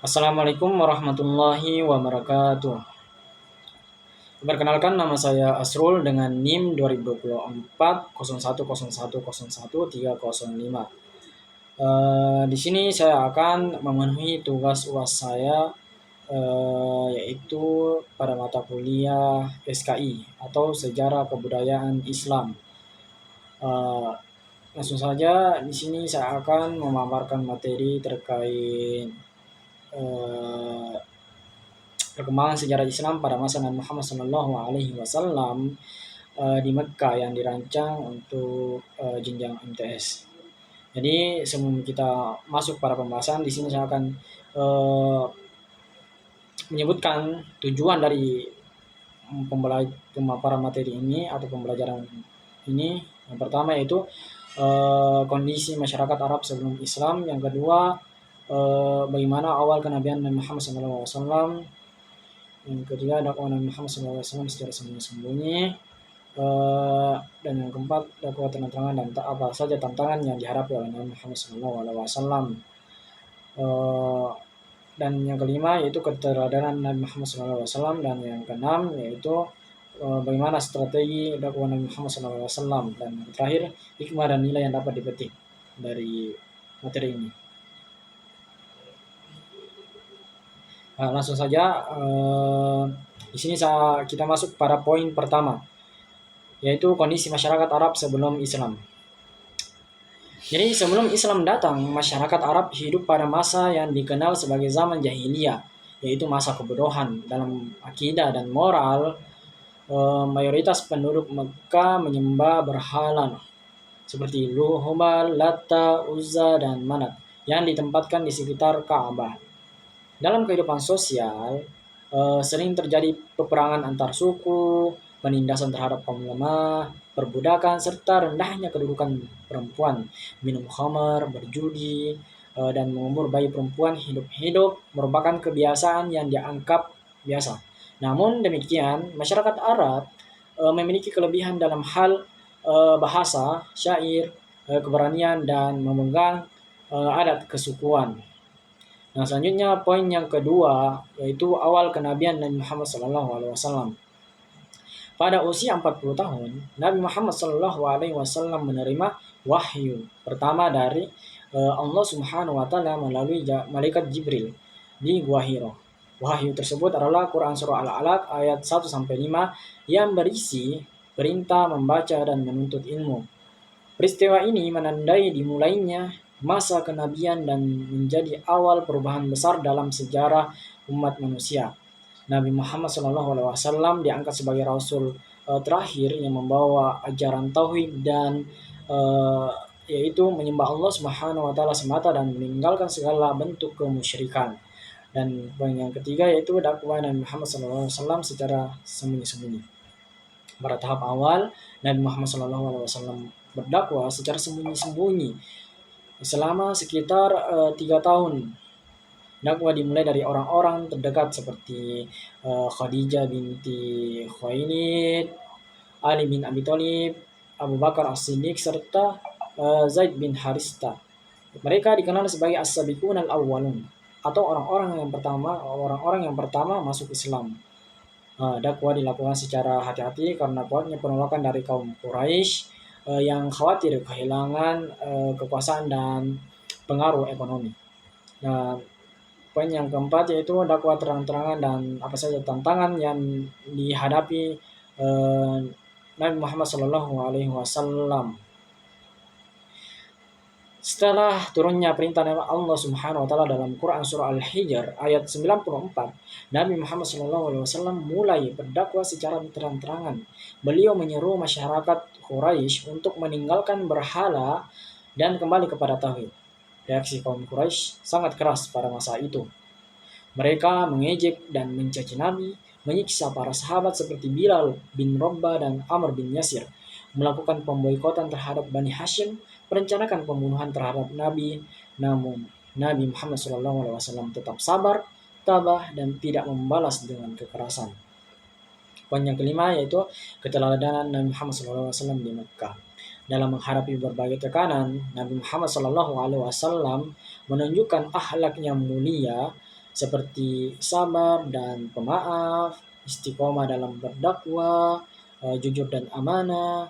Assalamualaikum warahmatullahi wabarakatuh. Perkenalkan, nama saya Asrul dengan NIM 2024 010101 305. Di sini saya akan memenuhi tugas UAS saya, yaitu pada mata kuliah SKI atau Sejarah Kebudayaan Islam. Langsung saja di sini saya akan memaparkan materi terkait perkembangan sejarah Islam pada masa Nabi Muhammad SAW di Mekah yang dirancang untuk jenjang MTS. Jadi sebelum kita masuk pada pembahasan, di sini saya akan menyebutkan tujuan dari pemaparan materi ini atau pembelajaran ini. Yang pertama yaitu kondisi masyarakat Arab sebelum Islam. Yang kedua, bagaimana awal kenabian Nabi Muhammad SAW. Yang ketiga, dakwah Nabi Muhammad SAW secara sembunyi-sembunyi. Dan yang keempat, dakwah terang-terangan dan apa saja tantangan yang dihadapi oleh Nabi Muhammad SAW. Dan yang kelima yaitu keteladanan Nabi Muhammad SAW. Dan yang keenam yaitu bagaimana strategi dakwah Nabi Muhammad SAW. Dan yang terakhir, hikmah dan nilai yang dapat dipetik dari materi ini. Langsung saja, di sini kita masuk pada poin pertama, yaitu kondisi masyarakat Arab sebelum Islam. Jadi sebelum Islam datang, masyarakat Arab hidup pada masa yang dikenal sebagai zaman jahiliyah, yaitu masa kebodohan dalam akidah dan moral. Mayoritas penduduk Mekah menyembah berhala seperti Hubal, Lata, Uzza, dan Manat yang ditempatkan di sekitar Ka'bah. Dalam kehidupan sosial, sering terjadi peperangan antar suku, penindasan terhadap kaum lemah, perbudakan, serta rendahnya kedudukan perempuan, minum khamar, berjudi, dan mengumur bayi perempuan hidup-hidup merupakan kebiasaan yang dianggap biasa. Namun demikian, masyarakat Arab memiliki kelebihan dalam hal bahasa, syair, keberanian, dan memegang adat kesukuan. Nah, selanjutnya poin yang kedua yaitu awal kenabian Nabi Muhammad SAW. Pada usia 40 tahun, Nabi Muhammad SAW menerima wahyu pertama dari Allah Subhanahu wa taala melalui malaikat Jibril di Gua Hiro. Wahyu tersebut adalah Quran surah Al-Alaq ayat 1 sampai 5 yang berisi perintah membaca dan menuntut ilmu. Peristiwa ini menandai dimulainya masa kenabian dan menjadi awal perubahan besar dalam sejarah umat manusia. Nabi Muhammad SAW diangkat sebagai Rasul terakhir yang membawa ajaran tauhid dan yaitu menyembah Allah Subhanahu wa taala semata dan meninggalkan segala bentuk kemusyrikan. Dan poin yang ketiga yaitu dakwah Nabi Muhammad SAW secara sembunyi-sembunyi. Pada tahap awal, Nabi Muhammad SAW berdakwah secara sembunyi-sembunyi selama sekitar 3 tahun. Dakwah dimulai dari orang-orang terdekat seperti Khadijah binti Khuwailid, Ali bin Abi Thalib, Abu Bakar As-Siddiq, serta Zaid bin Harista. Mereka dikenal sebagai As-Sabiqun al-Awwalun atau orang-orang yang pertama masuk Islam. Dakwah dilakukan secara hati-hati karena kuatnya penolakan dari kaum Quraisy yang khawatir kehilangan kekuasaan dan pengaruh ekonomi. Nah, poin yang keempat yaitu dakwah terang-terangan dan apa saja tantangan yang dihadapi Nabi Muhammad SAW. Setelah turunnya perintah Allah Subhanahu wa taala dalam Quran surah Al-Hijr ayat 94, Nabi Muhammad SAW mulai berdakwah secara terang-terangan. Beliau menyeru masyarakat Quraisy untuk meninggalkan berhala dan kembali kepada tauhid. Reaksi kaum Quraisy sangat keras pada masa itu. Mereka mengejek dan mencaci Nabi, menyiksa para sahabat seperti Bilal bin Rabah dan Amr bin Yasir, melakukan pemboikotan terhadap Bani Hashim, merencanakan pembunuhan terhadap Nabi. Namun Nabi Muhammad SAW tetap sabar, tabah, dan tidak membalas dengan kekerasan. Poin yang kelima yaitu keteladanan Nabi Muhammad SAW di Mekah. Dalam menghadapi berbagai tekanan, Nabi Muhammad SAW menunjukkan akhlak yang mulia seperti sabar dan pemaaf, istiqomah dalam berdakwah, jujur dan amanah,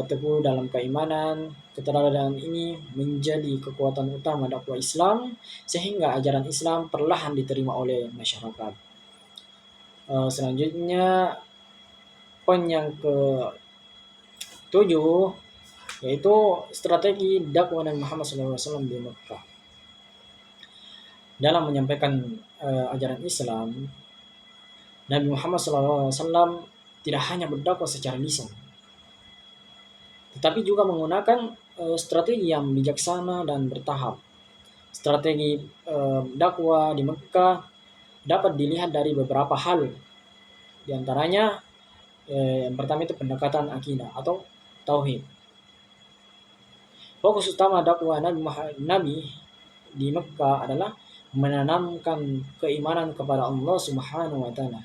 teguh dalam keimanan. Keteladanan ini menjadi kekuatan utama dakwah Islam sehingga ajaran Islam perlahan diterima oleh masyarakat. Selanjutnya poin yang ke-7 yaitu strategi dakwah Nabi Muhammad SAW di Mekah. Dalam menyampaikan ajaran Islam, Nabi Muhammad SAW tidak hanya berdakwah secara lisan, tetapi juga menggunakan strategi yang bijaksana dan bertahap. Strategi dakwah di Mekah dapat dilihat dari beberapa hal. Di antaranya yang pertama itu pendekatan akidah atau tauhid. Fokus utama dakwah Nabi di Mekah adalah menanamkan keimanan kepada Allah Subhanahu wa taala.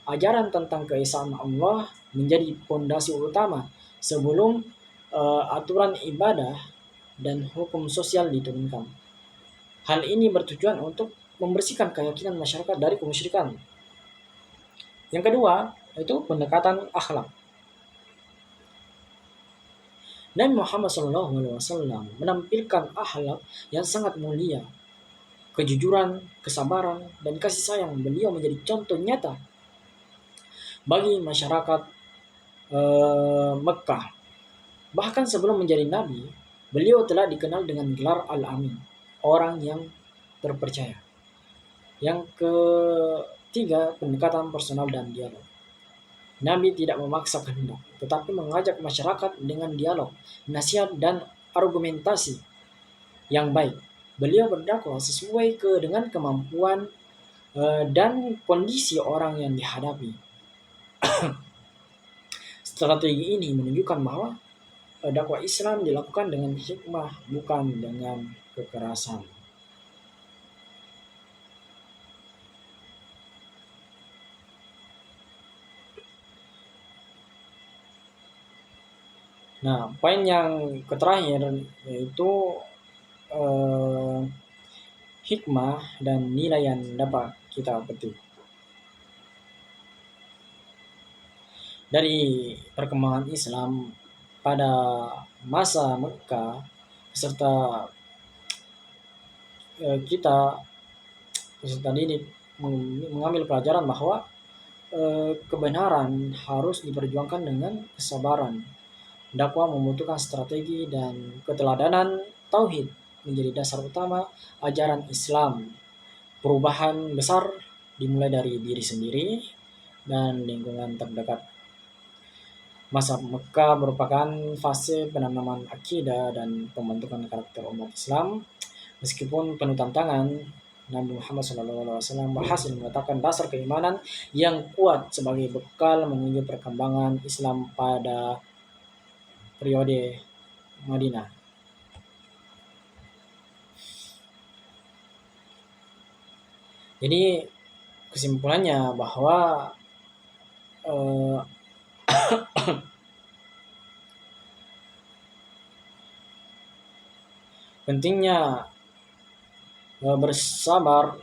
Ajaran tentang keesaan Allah menjadi pondasi utama sebelum aturan ibadah dan hukum sosial diturunkan. Hal ini bertujuan untuk membersihkan keyakinan masyarakat dari kemusyrikan. Yang kedua, itu pendekatan akhlak. Nabi Muhammad SAW menampilkan akhlak yang sangat mulia. Kejujuran, kesabaran, dan kasih sayang beliau menjadi contoh nyata bagi masyarakat Mekah. Bahkan sebelum menjadi nabi, beliau telah dikenal dengan gelar Al-Amin, orang yang terpercaya. Yang ketiga, pendekatan personal dan dialog. Nabi tidak memaksa kehendak, tetapi mengajak masyarakat dengan dialog, nasihat, dan argumentasi yang baik. Beliau berdakwah sesuai dengan kemampuan dan kondisi orang yang dihadapi. Strategi ini menunjukkan bahwa dakwah Islam dilakukan dengan hikmah, bukan dengan kekerasan. Nah, poin yang terakhir yaitu hikmah dan nilai yang dapat kita petik dari perkembangan Islam pada masa Mekah, serta kita peserta didik mengambil pelajaran bahwa kebenaran harus diperjuangkan dengan kesabaran. Dakwah membutuhkan strategi dan keteladanan. Tauhid menjadi dasar utama ajaran Islam. Perubahan besar dimulai dari diri sendiri dan lingkungan terdekat. Masa Mekah merupakan fase penanaman akidah dan pembentukan karakter umat Islam. Meskipun penuh tantangan, Nabi Muhammad SAW berhasil meletakkan dasar keimanan yang kuat sebagai bekal menuju perkembangan Islam pada periode Madinah. Jadi kesimpulannya bahwa pentingnya bersabar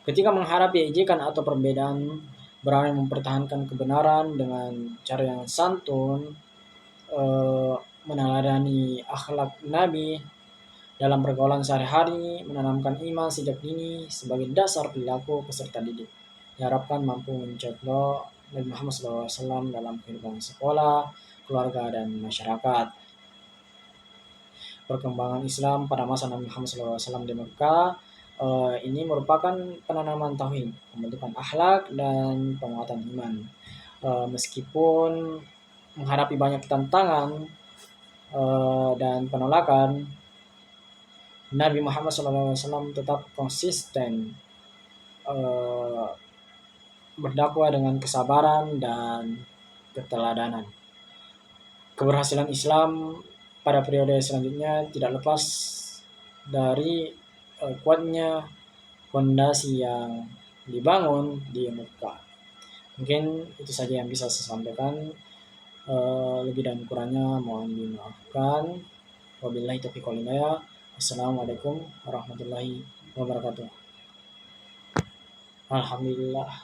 ketika menghadapi ejekan atau perbedaan, berani mempertahankan kebenaran dengan cara yang santun, meneladani akhlak Nabi dalam pergaulan sehari-hari, menanamkan iman sejak dini sebagai dasar perilaku peserta didik. Diharapkan mampu mencontoh Nabi Muhammad SAW dalam kehidupan sekolah, keluarga, dan masyarakat. Perkembangan Islam pada masa Nabi Muhammad SAW di Mekah ini merupakan penanaman tauhid, pembentukan akhlak, dan penguatan iman. Meskipun menghadapi banyak tantangan dan penolakan, Nabi Muhammad SAW tetap konsisten berdakwah dengan kesabaran dan keteladanan. Keberhasilan Islam pada periode selanjutnya tidak lepas dari kuatnya fondasi yang dibangun di Mekah. Mungkin itu saja yang bisa saya sampaikan. Lebih dan kurangnya mohon dimaafkan. Wabillahi taufiq wal hidayah. Assalamualaikum warahmatullahi wabarakatuh. Alhamdulillah.